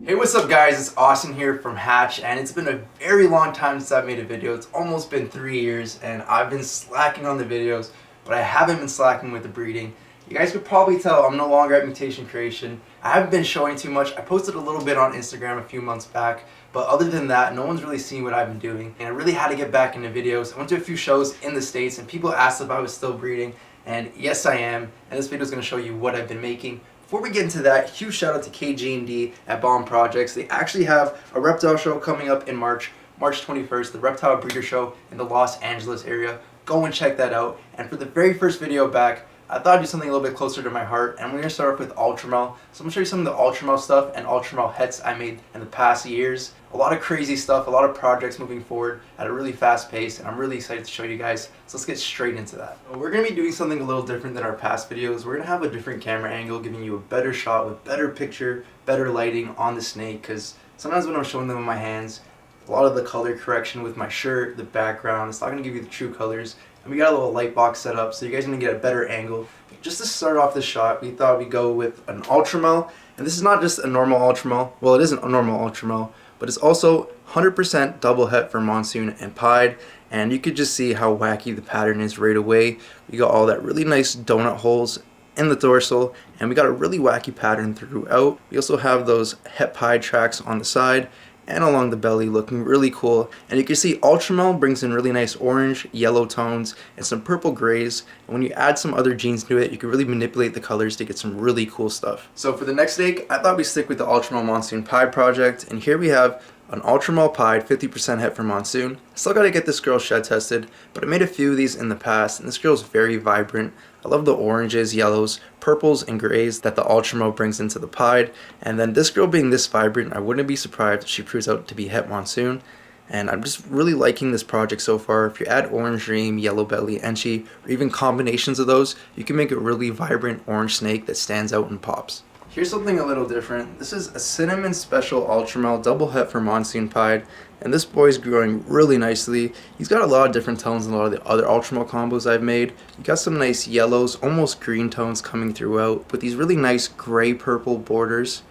Hey, what's up guys, it's Austin here from Hatch, and it's been a very long time since I've made a video. It's almost been 3 years and I've been slacking on the videos, but I haven't been slacking with the breeding. You guys could probably tell I'm no longer at mutation creation. I haven't been showing too much. I posted a little bit on Instagram a few months back, but other than that, no one's really seen what I've been doing. And I really had to get back into videos. I went to a few shows in the States and people asked if I was still breeding, and yes I am, and this video is going to show you what I've been making. Before we get into that, huge shout out to KG&D at Bomb Projects. They actually have a reptile show coming up in March 21st, the Reptile Breeder Show in the Los Angeles area. Go and check that out. And for the very first video back, I thought I'd do something a little bit closer to my heart, and we're going to start off with Ultramel. So I'm going to show you some of the Ultramel stuff and Ultramel Hets I made in the past years. A lot of crazy stuff, a lot of projects moving forward at a really fast pace, and I'm really excited to show you guys. So let's get straight into that. We're going to be doing something a little different than our past videos. We're going to have a different camera angle, giving you a better shot with better picture, better lighting on the snake, because sometimes when I'm showing them in my hands, a lot of the color correction with my shirt, the background, it's not going to give you the true colors. And we got a little light box set up, so you guys are going to get a better angle. Just to start off the shot, we thought we'd go with an Ultramel. And this is not just a normal Ultramel. Well, it isn't a normal Ultramel, but it's also 100% double het for monsoon and pied. And you could just see how wacky the pattern is right away. We got all that really nice donut holes in the dorsal, and we got a really wacky pattern throughout. We also have those het pied tracks on the side and along the belly, looking really cool. And you can see Ultramel brings in really nice orange, yellow tones, and some purple grays. And when you add some other genes to it, you can really manipulate the colors to get some really cool stuff. So for the next snake, I thought we'd stick with the Ultramel Monsoon Pied project. And here we have an Ultramel Pied 50% het for monsoon. Still gotta get this girl shed tested, but I made a few of these in the past, and this girl's very vibrant. I love the oranges, yellows, purples, and grays that the Ultramel brings into the pied. And then this girl being this vibrant, I wouldn't be surprised if she proves out to be het monsoon. And I'm just really liking this project so far. If you add orange dream, yellow belly, enchi, or even combinations of those, you can make a really vibrant orange snake that stands out and pops. Here's something a little different. This is a cinnamon special Ultramel double het for monsoon pied, and this boy's growing really nicely. He's got a lot of different tones than a lot of the other Ultramel combos I've made. You got some nice yellows, almost green tones coming throughout, with these really nice gray purple borders.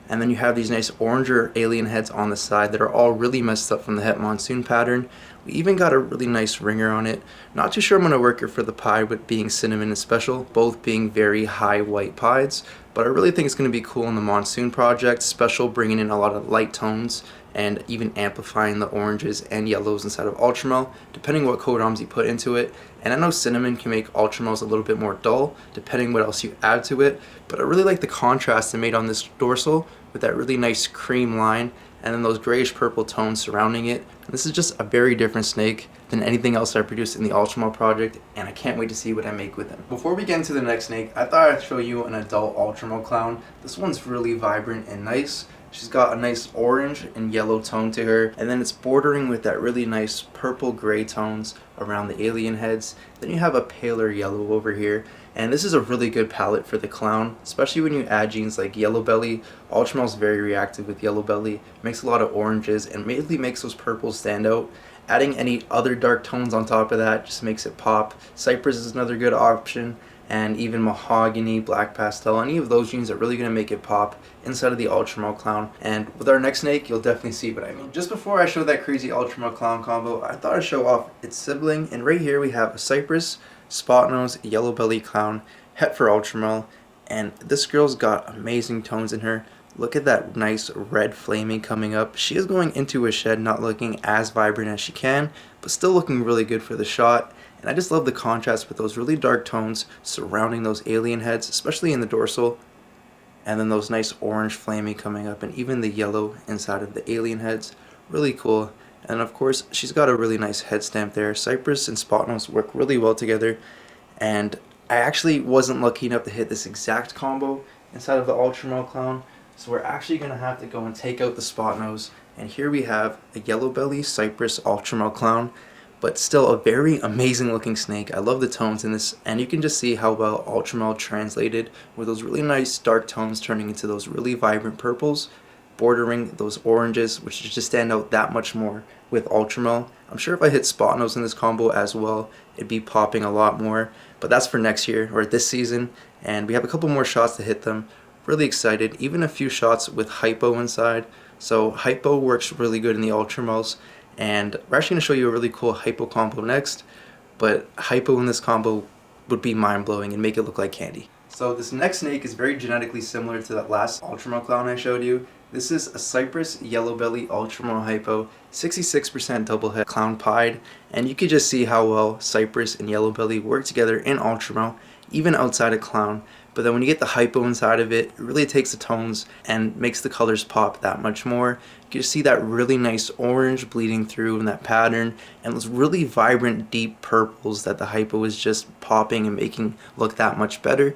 And then you have these nice orange or alien heads on the side that are all really messed up from the het monsoon pattern. We even got a really nice ringer on it. Not too sure I'm going to work it for the pied with being cinnamon and special, both being very high white pieds. But I really think it's going to be cool in the monsoon project, special bringing in a lot of light tones and even amplifying the oranges and yellows inside of Ultramel, depending what codons you put into it. And I know cinnamon can make Ultramels a little bit more dull, depending what else you add to it, but I really like the contrast they made on this dorsal with that really nice cream line and then those grayish purple tones surrounding it. And this is just a very different snake than anything else I produced in the Ultramel project, and I can't wait to see what I make with him. Before we get into the next snake, I thought I'd show you an adult Ultramel clown. This one's really vibrant and nice. She's got a nice orange and yellow tone to her, and then it's bordering with that really nice purple gray tones around the alien heads. Then you have a paler yellow over here, and this is a really good palette for the clown, especially when you add genes like yellowbelly. Ultramel's very reactive with yellowbelly, makes a lot of oranges and immediately makes those purples stand out. Adding any other dark tones on top of that just makes it pop. Cypress is another good option, and even mahogany, black pastel, any of those genes are really going to make it pop inside of the Ultramel clown. And with our next snake, you'll definitely see what I mean. Just before I show that crazy Ultramel clown combo, I thought I'd show off its sibling, and right here we have a Cypress, spot nose, yellow belly clown, het for Ultramel, and this girl's got amazing tones in her. Look at that nice red flaming coming up. She is going into a shed not looking as vibrant as she can, but still looking really good for the shot. And I just love the contrast with those really dark tones surrounding those alien heads, especially in the dorsal. And then those nice orange flaming coming up, and even the yellow inside of the alien heads. Really cool. And of course, she's got a really nice head stamp there. Cypress and spot nose work really well together. And I actually wasn't lucky enough to hit this exact combo inside of the Ultramel clown. So we're actually going to have to go and take out the spot nose. And here we have a yellow belly Cypress Ultramel clown, but still a very amazing looking snake. I love the tones in this, and you can just see how well Ultramel translated with those really nice dark tones turning into those really vibrant purples, bordering those oranges, which just stand out that much more with Ultramel. I'm sure if I hit spot nose in this combo as well, it'd be popping a lot more, but that's for next year or this season, and we have a couple more shots to hit them. Really excited. Even a few shots with hypo inside. So hypo works really good in the Ultramals, and we're actually going to show you a really cool hypo combo next, but hypo in this combo would be mind-blowing and make it look like candy. So this next snake is very genetically similar to that last Ultramal clown I showed you. This is a Cypress yellowbelly Ultramal hypo, 66% double head clown pied, and you can just see how well Cypress and yellowbelly work together in Ultramal, even outside of clown. But then when you get the hypo inside of it, it really takes the tones and makes the colors pop that much more. You can see that really nice orange bleeding through in that pattern, and those really vibrant deep purples that the hypo is just popping and making look that much better.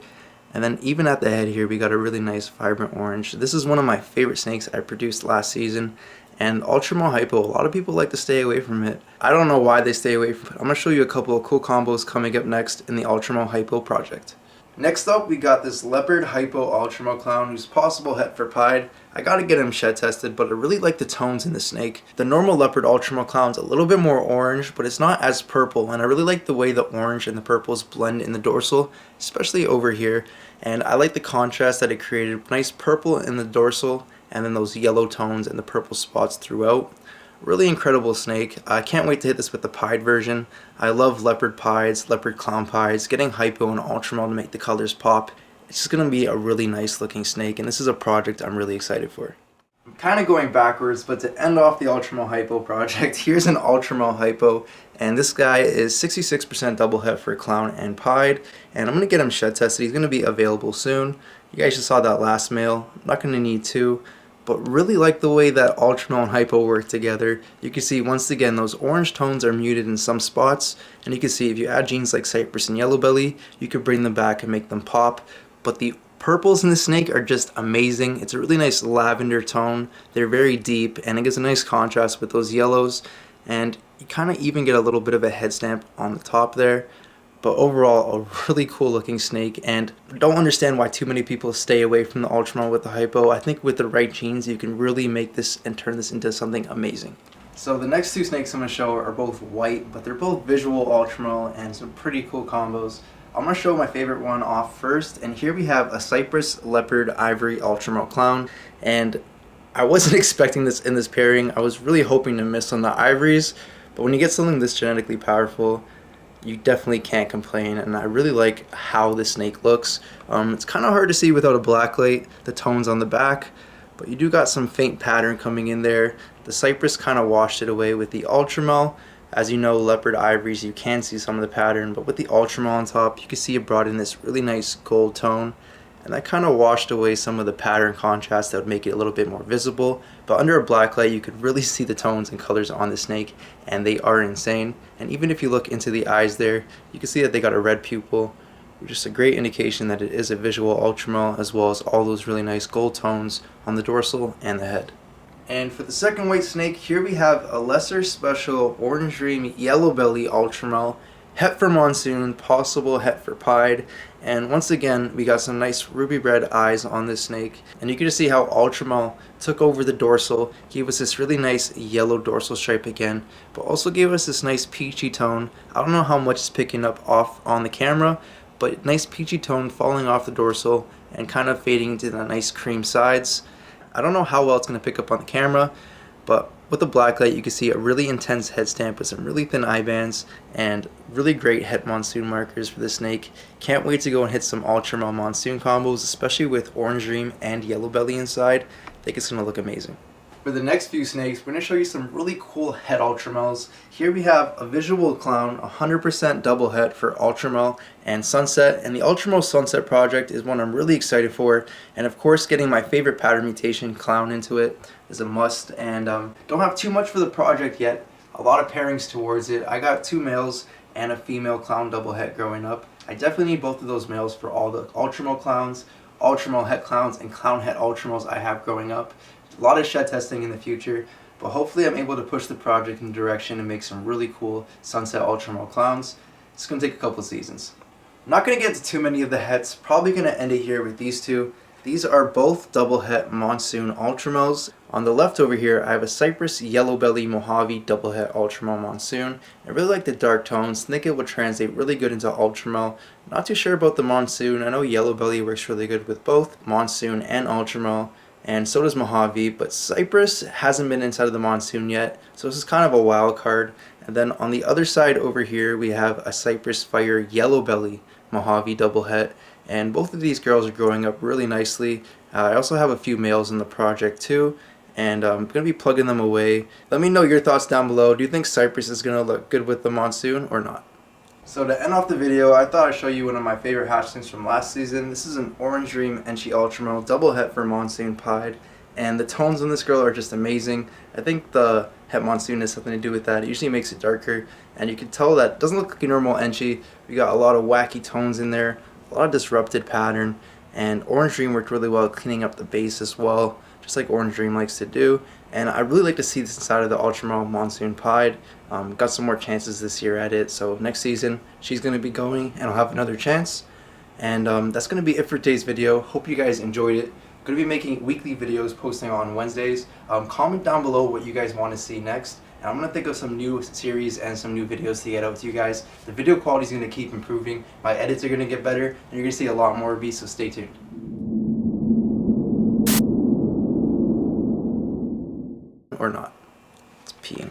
And then even at the head here, we got a really nice vibrant orange. This is one of my favorite snakes I produced last season. And Ultramal hypo, a lot of people like to stay away from it. I don't know why they stay away from it. I'm going to show you a couple of cool combos coming up next in the Ultramal hypo project. Next up, we got this Leopard hypo Ultramal clown who's possible het for pied. I gotta get him shed tested, but I really like the tones in the snake. The normal Leopard Ultramal clown's a little bit more orange, but it's not as purple, and I really like the way the orange and the purples blend in the dorsal, especially over here. And I like the contrast that it created. Nice purple in the dorsal, and then those yellow tones and the purple spots throughout. Really incredible snake. I can't wait to hit this with the pied version. I love leopard pieds, leopard clown pieds, getting hypo and Ultramal to make the colors pop. It's just going to be a really nice looking snake, and this is a project I'm really excited for. I'm kind of going backwards, but to end off the Ultramal hypo project, here's an Ultramal hypo, and this guy is 66% double het for clown and pied, and I'm going to get him shed tested. He's going to be available soon. You guys just saw that last male. I'm not going to need two. But really like the way that Ultramal and hypo work together. You can see once again those orange tones are muted in some spots, and you can see if you add genes like Cypress and yellowbelly, you could bring them back and make them pop. But the purples in the snake are just amazing. It's a really nice lavender tone. They're very deep, and it gives a nice contrast with those yellows, and you kind of even get a little bit of a head stamp on the top there. But overall, a really cool looking snake, and don't understand why too many people stay away from the Ultramal with the hypo. I think with the right genes, you can really make this and turn this into something amazing. So the next two snakes I'm going to show are both white, but they're both visual Ultramal and some pretty cool combos. I'm going to show my favorite one off first, and here we have a Cypress Leopard Ivory Ultramal clown, and I wasn't expecting this in this pairing. I was really hoping to miss on the ivories, but when you get something this genetically powerful, you definitely can't complain, and I really like how this snake looks. It's kind of hard to see without a black light, the tones on the back, but you do got some faint pattern coming in there. The Cypress kind of washed it away with the Ultramal. As you know, leopard ivories, you can see some of the pattern, but with the Ultramal on top, you can see it brought in this really nice gold tone, and that kind of washed away some of the pattern contrast that would make it a little bit more visible. But under a black light, you could really see the tones and colors on the snake, and they are insane. And even if you look into the eyes there, you can see that they got a red pupil, which is a great indication that it is a visual Ultramal, as well as all those really nice gold tones on the dorsal and the head. And for the second white snake, here we have a lesser special Orange Dream Yellowbelly Ultramal, het for monsoon, possible het for pied, and once again we got some nice ruby red eyes on this snake, and you can just see how Ultramal took over the dorsal, gave us this really nice yellow dorsal stripe again, but also gave us this nice peachy tone. I don't know how much it's picking up off on the camera, but nice peachy tone falling off the dorsal and kind of fading into the nice cream sides. I don't know how well it's going to pick up on the camera, but with the black light you can see a really intense head stamp with some really thin eye bands and really great het monsoon markers for the snake. Can't wait to go and hit some Ultramal monsoon combos, especially with Orange Dream and Yellowbelly inside. I think it's going to look amazing. For the next few snakes, we're going to show you some really cool het Ultramals. Here we have a visual clown, 100% double het for Ultramal and Sunset, and the Ultramal Sunset project is one I'm really excited for, and of course getting my favorite pattern mutation clown into it is a must, and don't have too much for the project yet. A lot of pairings towards it. I got two males and a female clown double het growing up. I definitely need both of those males for all the Ultramal clowns, Ultramal het clowns, and clown het Ultramals I have growing up. A lot of shed testing in the future, but hopefully I'm able to push the project in a direction and make some really cool Sunset Ultramal clowns. It's going to take a couple seasons. I'm not going to get into too many of the hets, probably going to end it here with these two. These are both double het monsoon Ultramels. On the left over here, I have a Cypress yellowbelly Mojave double het Ultramal monsoon. I really like the dark tones. Think it would translate really good into Ultramal. Not too sure about the monsoon. I know yellowbelly works really good with both monsoon and Ultramal, and so does Mojave, but Cypress hasn't been inside of the monsoon yet, so this is kind of a wild card. And then on the other side over here, we have a Cypress Fire yellowbelly Mojave double het. And both of these girls are growing up really nicely. I also have a few males in the project too, and I'm going to be plugging them away. Let me know your thoughts down below. Do you think Cypress is going to look good with the monsoon or not? So to end off the video, I thought I'd show you one of my favorite hatchlings from last season. This is an Orange Dream Enchi Ultramal double het for monsoon pied. And the tones on this girl are just amazing. I think the het monsoon has something to do with that. It usually makes it darker, and you can tell that it doesn't look like a normal Enchi. We got a lot of wacky tones in there, a lot of disrupted pattern, and Orange Dream worked really well cleaning up the base as well, just like Orange Dream likes to do. And I really like to see this inside of the Ultramal monsoon pied. Got some more chances this year at it, so next season she's going to be going and I'll have another chance. And that's going to be it for today's video. Hope you guys enjoyed it. I'm going to be making weekly videos posting on Wednesdays. Comment down below what you guys want to see next. And I'm going to think of some new series and some new videos to get out to you guys. The video quality is going to keep improving. My edits are going to get better, and you're going to see a lot more of me, so stay tuned. Or not. It's peeing.